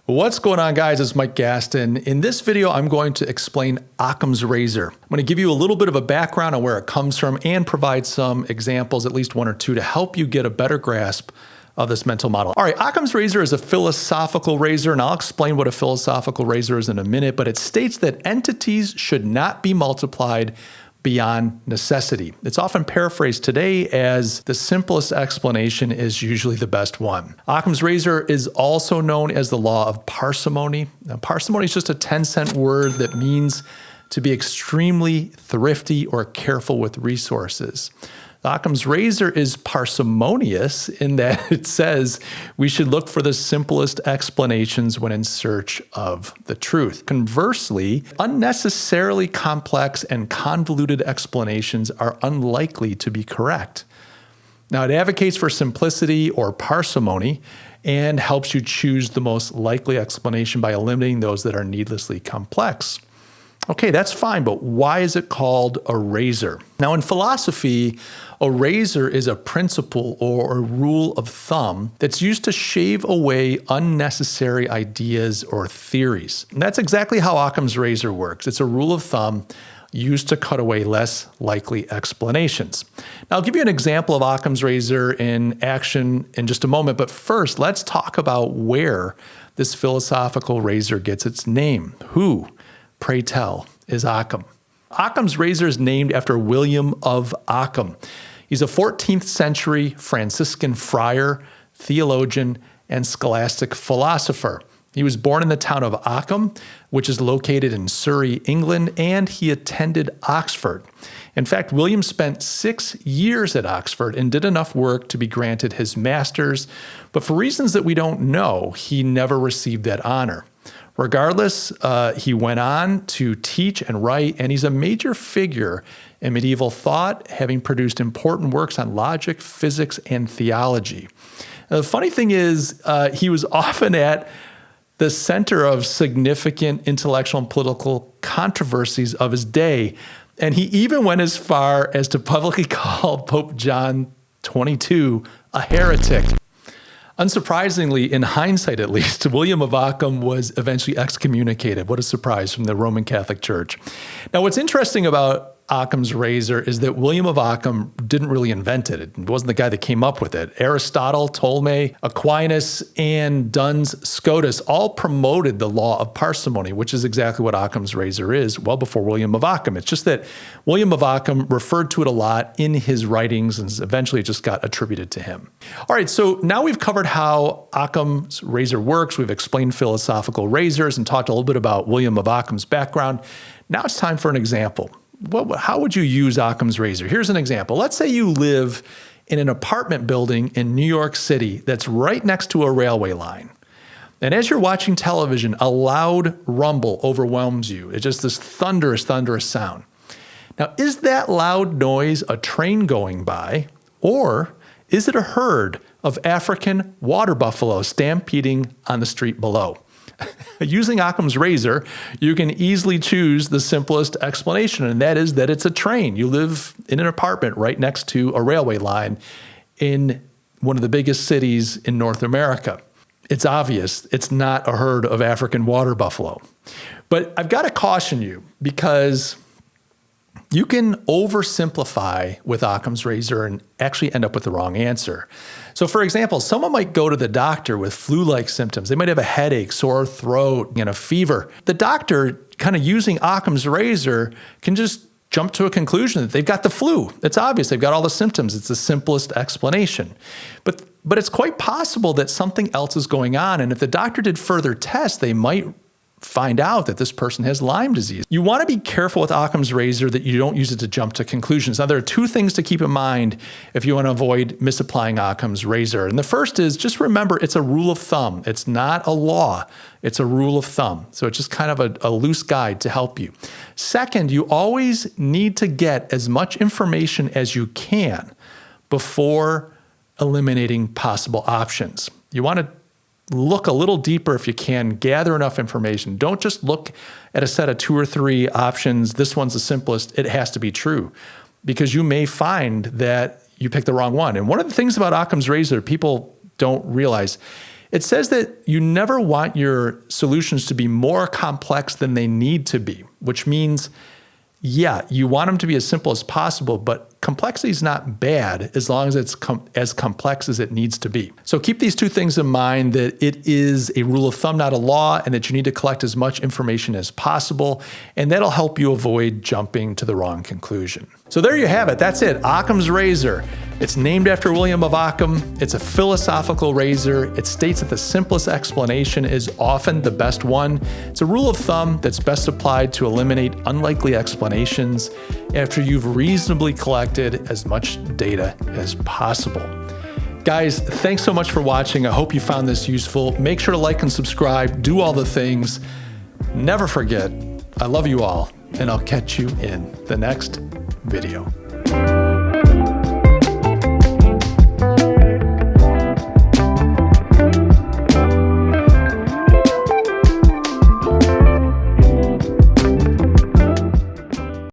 What's going on, guys? It's Mike Gastin. In this video, I'm going to explain Occam's Razor. I'm going to give you a little bit of a background on where it comes from and provide some examples, at least one or two, to help you get a better grasp of this mental model. All right, Occam's Razor is a philosophical razor, and I'll explain what a philosophical razor is in a minute, but it states that entities should not be multiplied beyond necessity. It's often paraphrased today as the simplest explanation is usually the best one. Occam's Razor is also known as the law of parsimony. Now, parsimony is just a 10-cent word that means to be extremely thrifty or careful with resources. Occam's Razor is parsimonious in that it says we should look for the simplest explanations when in search of the truth. Conversely, unnecessarily complex and convoluted explanations are unlikely to be correct. Now, it advocates for simplicity or parsimony and helps you choose the most likely explanation by eliminating those that are needlessly complex. Okay, that's fine, but why is it called a razor? Now, in philosophy, a razor is a principle or a rule of thumb that's used to shave away unnecessary ideas or theories. And that's exactly how Occam's Razor works. It's a rule of thumb used to cut away less likely explanations. Now, I'll give you an example of Occam's Razor in action in just a moment, but first, let's talk about where this philosophical razor gets its name. Who, pray tell, is Occam? Occam's Razor is named after William of Occam. He's a 14th century Franciscan friar, theologian, and scholastic philosopher. He was born in the town of Occam, which is located in Surrey, England, and he attended Oxford. In fact, William spent 6 years at Oxford and did enough work to be granted his master's, but for reasons that we don't know, he never received that honor. Regardless, he went on to teach and write, and he's a major figure in medieval thought, having produced important works on logic, physics, and theology. Now, the funny thing is, he was often at the center of significant intellectual and political controversies of his day, and he even went as far as to publicly call Pope John XXII a heretic. Unsurprisingly, in hindsight at least, William of Occam was eventually excommunicated. What a surprise from the Roman Catholic Church. Now, what's interesting about Occam's Razor is that William of Occam didn't really invent it. It wasn't the guy that came up with it. Aristotle, Ptolemy, Aquinas, and Duns Scotus all promoted the law of parsimony, which is exactly what Occam's Razor is, well before William of Occam. It's just that William of Occam referred to it a lot in his writings, and eventually it just got attributed to him. All right, so now we've covered how Occam's Razor works. We've explained philosophical razors and talked a little bit about William of Occam's background. Now it's time for an example. How would you use Occam's Razor? Here's an example. Let's say you live in an apartment building in New York City that's right next to a railway line. And as you're watching television, a loud rumble overwhelms you. It's just this thunderous sound. Now, is that loud noise a train going by, or is it a herd of African water buffalo stampeding on the street below? Using Occam's Razor, you can easily choose the simplest explanation, and that is that it's a train. You live in an apartment right next to a railway line in one of the biggest cities in North America. It's obvious it's not a herd of African water buffalo. But I've got to caution you because you can oversimplify with Occam's Razor and actually end up with the wrong answer. So for example, someone might go to the doctor with flu-like symptoms. They might have a headache, sore throat, and a fever. The doctor, kind of using Occam's Razor, can just jump to a conclusion that they've got the flu. It's obvious. They've got all the symptoms. It's the simplest explanation. But it's quite possible that something else is going on. And if the doctor did further tests, they might find out that this person has Lyme disease. You want to be careful with Occam's Razor that you don't use it to jump to conclusions. Now, there are two things to keep in mind if you want to avoid misapplying Occam's Razor. And the first is just remember it's a rule of thumb. It's not a law. It's a rule of thumb. So it's just kind of a loose guide to help you. Second, you always need to get as much information as you can before eliminating possible options. You want to look a little deeper if you can, gather enough information. Don't just look at a set of 2 or 3 options. This one's the simplest. It has to be true because you may find that you picked the wrong one. And one of the things about Occam's Razor people don't realize It says that you never want your solutions to be more complex than they need to be, which means, yeah, you want them to be as simple as possible, but complexity is not bad as long as it's as complex as it needs to be. So keep these two things in mind, that it is a rule of thumb, not a law, and that you need to collect as much information as possible, and that'll help you avoid jumping to the wrong conclusion. So there you have it. That's it. Occam's Razor. It's named after William of Occam. It's a philosophical razor. It states that the simplest explanation is often the best one. It's a rule of thumb that's best applied to eliminate unlikely explanations after you've reasonably collected as much data as possible. Guys, thanks so much for watching. I hope you found this useful. Make sure to like and subscribe. Do all the things. Never forget, I love you all, and I'll catch you in the next video.